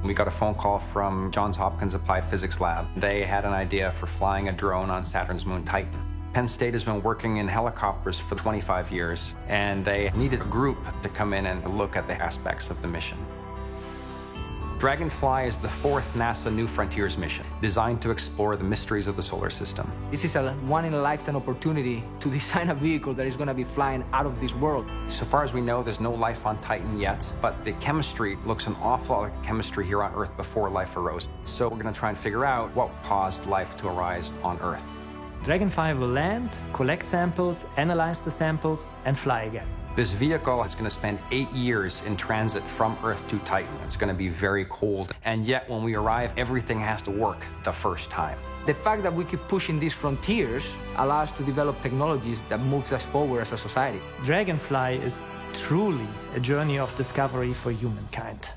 We got a phone call from Johns Hopkins Applied Physics Lab. They had an idea for flying a drone on Saturn's moon Titan. Penn State has been working in helicopters for 25 years, and they needed a group to come in and look at the aspects of the mission. Dragonfly is the fourth NASA New Frontiers mission, designed to explore the mysteries of the solar system. This is a one-in-a-lifetime opportunity to design a vehicle that is going to be flying out of this world. So far as we know, there's no life on Titan yet, but the chemistry looks an awful lot like the chemistry here on Earth before life arose. So we're going to try and figure out what caused life to arise on Earth. Dragonfly will land, collect samples, analyze the samples, and fly again. This vehicle is going to spend 8 years in transit from Earth to Titan. It's going to be very cold, and yet when we arrive, everything has to work the first time. The fact that we keep pushing these frontiers allows us to develop technologies that moves us forward as a society. Dragonfly is truly a journey of discovery for humankind.